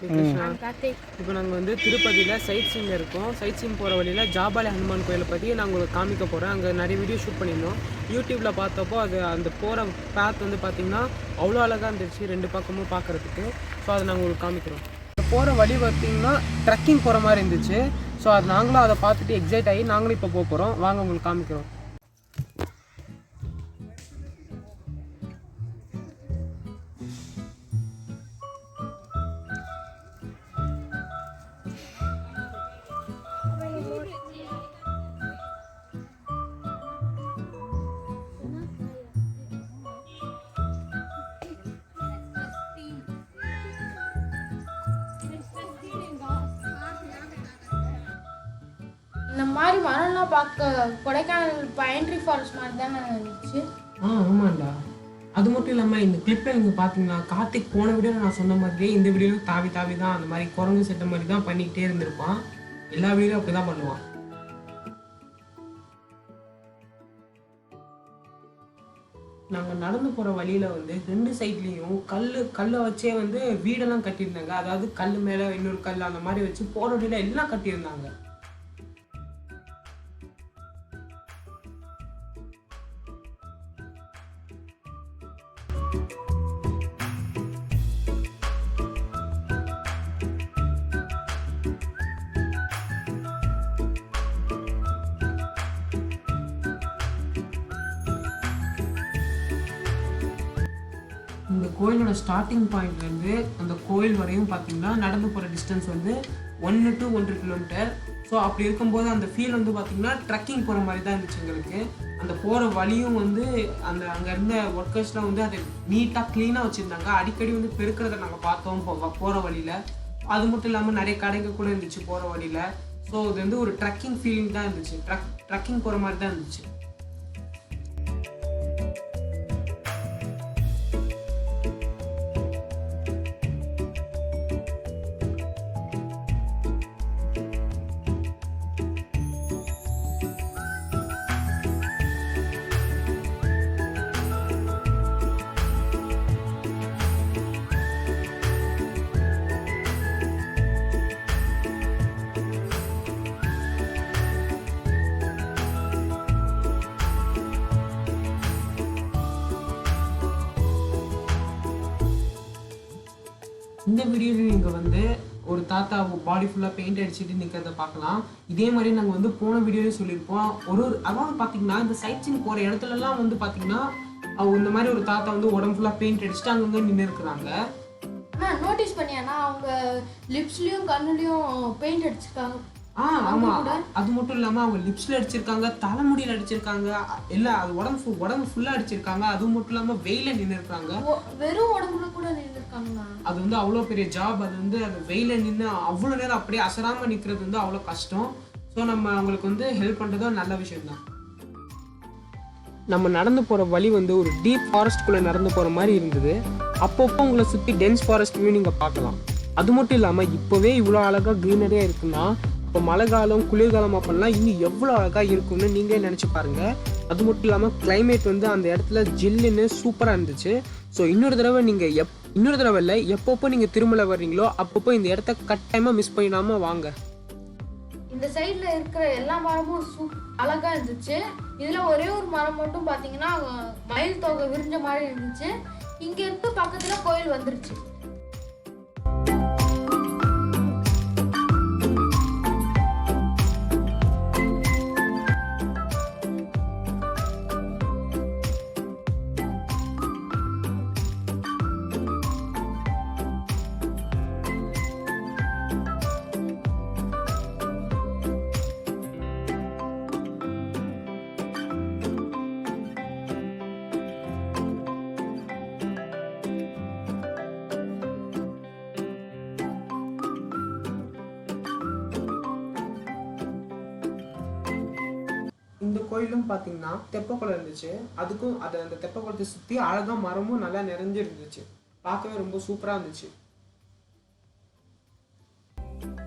இப்போ நாங்கள் வந்து திருப்பதியில் சைட் சீனில் இருக்கோம். சைட் சீன் போகிற வழியில் ஜாபாலி ஹனுமான் கோயிலை பற்றி நாங்கள் உங்களுக்கு காமிக்க போகிறோம். அங்கே நிறைய வீடியோ ஷூட் பண்ணியிருந்தோம். யூடியூப்பில் பார்த்தப்போ அது அந்த போகிற பேத் வந்து பார்த்திங்கன்னா அவ்வளோ அழகாக இருந்துச்சு, ரெண்டு பக்கமும் பார்க்குறதுக்கு. ஸோ அதை நாங்கள் உங்களுக்கு காமிக்கிறோம். போகிற வழி பார்த்திங்கன்னா ட்ரெக்கிங் போகிற மாதிரி இருந்துச்சு. ஸோ அது நாங்களும் அதை பார்த்துட்டு எக்ஸைட் ஆகி நாங்களும் இப்போ போக போகிறோம். வாங்க உங்களுக்கு காமிக்கிறோம். இந்த மாதிரி மரம்லாம் பார்க்க கொடைக்கானல் பைன்ட்ரி ஃபாரஸ்ட் மாதிரி தானே இருந்துச்சு. ஆமாண்டா. அது மட்டும் இல்லாமல் இந்த கிளிப்பில் நீங்கள் பார்த்தீங்கன்னா கார்த்திக் போன வீடியோவில் நான் சொன்ன மாதிரியே இந்த வீடியோவில் தாவி தான் அந்த மாதிரி குரங்கு செட்ட மாதிரி தான் பண்ணிக்கிட்டே இருந்திருப்பான். எல்லா வீடியோவும் அப்படி தான் பண்ணுவான். நாங்கள் நடந்து போகிற வழியில் வந்து ரெண்டு சைட்லேயும் கல்லை வச்சே வந்து வீடெல்லாம் கட்டியிருந்தாங்க. அதாவது கல் மேலே இன்னொரு கல் அந்த மாதிரி வச்சு போகிற வழியில் எல்லாம் கட்டியிருந்தாங்க. இந்த கோயிலோட ஸ்டார்டிங் பாயிண்ட்லேருந்து அந்த கோயில் வரையும் பார்த்தீங்கன்னா நடந்து போகிற டிஸ்டன்ஸ் வந்து 1 to 1.5 கிலோமீட்டர். ஸோ அப்படி இருக்கும்போது அந்த ஃபீல் வந்து பார்த்திங்கன்னா ட்ரெக்கிங் போகிற மாதிரி தான் இருந்துச்சு எங்களுக்கு. அந்த போகிற வழியும் வந்து அங்கே இருந்த ஒர்க்கர்ஸ்லாம் வந்து அதை நீட்டாக க்ளீனாக வச்சுருந்தாங்க. அடிக்கடி வந்து பெருக்கிறத நாங்கள் பார்த்தோம் போகிற வழியில். அது மட்டும் இல்லாமல் நிறைய கடைகள் கூட இருந்துச்சு போகிற வழியில். ஸோ இது வந்து ஒரு ட்ரெக்கிங் ஃபீலிங் தான் இருந்துச்சு. ட்ரெக்கிங் போகிற மாதிரி தான் இருந்துச்சு. இந்த வீடியோவில் நீங்கள் வந்து ஒரு தாத்தா பாடி ஃபுல்லாக பெயிண்ட் அடிச்சுட்டு நிற்கிறத பார்க்கலாம். இதே மாதிரி நாங்கள் வந்து போன வீடியோலேயும் சொல்லியிருப்போம். அதாவது பார்த்தீங்கன்னா இந்த சைட் சீன் போகிற இடத்துலலாம் வந்து பார்த்தீங்கன்னா அவங்க இந்த மாதிரி ஒரு தாத்தா வந்து உடம்பு ஃபுல்லாக பெயிண்ட் அடிச்சுட்டு அங்கங்கே நின்று இருக்கிறாங்க. நோட்டீஸ் பண்ணியானா அவங்க லிப்ஸ்லேயும் கண்ணுலேயும் பெயிண்ட் அடிச்சிருக்காங்க. ஆமாம். அது மட்டும் இல்லாமல் அவங்க லிப்ஸில் அடிச்சிருக்காங்க, தலைமுடியில் அடிச்சிருக்காங்க, எல்லாம் அது உடம்பு ஃபுல்லாக அடிச்சிருக்காங்க. அது மட்டும் இல்லாமல் வெயிலில் நின்று இருக்காங்க. வெறும் உடம்புல கூட நின்று இருக்காங்க. அது வந்து அவ்வளோ பெரிய ஜாப். அது வந்து அந்த வெயிலில் நின்று அவ்வளோ நேரம் அப்படியே அசராமல் நிற்கிறது வந்து அவ்வளோ கஷ்டம். ஸோ நம்ம அவங்களுக்கு வந்து ஹெல்ப் பண்ணுறதும் நல்ல விஷயம்தான். நம்ம நடந்து போகிற வழி வந்து ஒரு டீப் ஃபாரஸ்ட்குள்ளே நடந்து போகிற மாதிரி இருந்தது. அப்பப்போ உங்களை சுற்றி டென்ஸ் ஃபாரஸ்ட் வியூ நீங்கள் பார்க்கலாம். அது மட்டும் இல்லாமல் இப்போவே இவ்வளோ அழகாக க்ரீனரியாக இருக்குன்னா இப்போ மழை காலம் குளிர்காலம் அப்பெல்லாம் இன்னும் எவ்வளோ அழகாக இருக்கும்னு நீங்களே நினச்சி பாருங்கள். அது மட்டும் இல்லாமல் கிளைமேட் வந்து அந்த இடத்துல ஜில்லுன்னு சூப்பராக இருந்துச்சு. ஸோ இன்னொரு தடவை இல்லை, எப்பப்போ நீங்கள் திருமலை வர்றீங்களோ அப்பப்போ இந்த இடத்த கட்டாயமாக மிஸ் பண்ணிடாமல் வாங்க. இந்த சைடில் இருக்கிற எல்லா மரமும் அழகாக இருந்துச்சு. இதில் ஒரே ஒரு மரம் மட்டும் பார்த்தீங்கன்னா மயில் தொகை விரிஞ்ச மாதிரி இருந்துச்சு. இங்கே இருந்து பக்கத்தில் கோயில் வந்துருச்சு. இந்த கோயிலும் பார்த்தீங்கன்னா தெப்பக்குளம் இருந்துச்சு. அதுக்கும் அந்த தெப்பக்குளத்தை சுற்றி அழகாக மரமும் நல்லா நிறைஞ்சு இருந்துச்சு. பார்க்கவே ரொம்ப சூப்பராக இருந்துச்சு.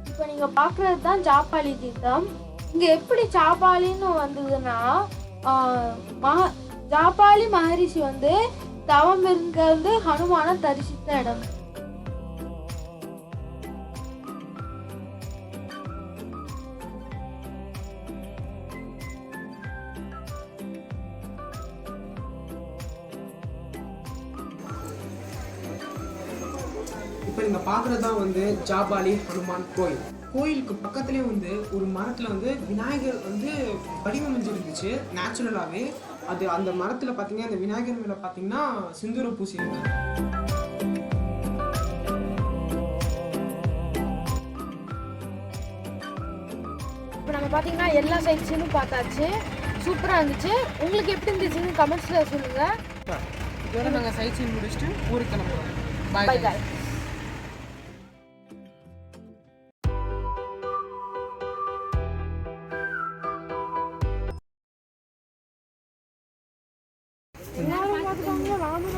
இப்போ நீங்கள் பார்க்குறது தான் ஜாபாலி தீர்த்தம். இங்கே எப்படி ஜாபாலின்னு வந்ததுன்னா ஜாபாலி மகரிஷி வந்து தவம் இருந்து ஹனுமான தரிசித்த இடம். இப்போ நீங்கள் பார்க்குறது தான் வந்து ஜாபாலி ஹனுமான் கோயில். கோயிலுக்கு பக்கத்துலேயே வந்து ஒரு மரத்தில் வந்து விநாயகர் வந்து வடிவமைஞ்சிருந்துச்சு நேச்சுரலாகவே. அது அந்த மரத்தில் பார்த்தீங்கன்னா அந்த விநாயகர் மேலே பார்த்தீங்கன்னா சிந்தூர பூசியிருந்தாங்க. இப்போ நம்ம பார்த்தீங்கன்னா எல்லா சைட்ஸையும் பார்த்தாச்சு. சூப்பராக இருந்துச்சு. உங்களுக்கு எப்படி இருந்துச்சுன்னு கமெண்ட்ஸில் சொல்லுங்கள். இதோட நாங்கள் சைட் சீன் முடிச்சுட்டு ஊருக்கு கிளம்புறோம். Bye bye. எல்லாரும் பார்த்துட்டாங்க. நானும்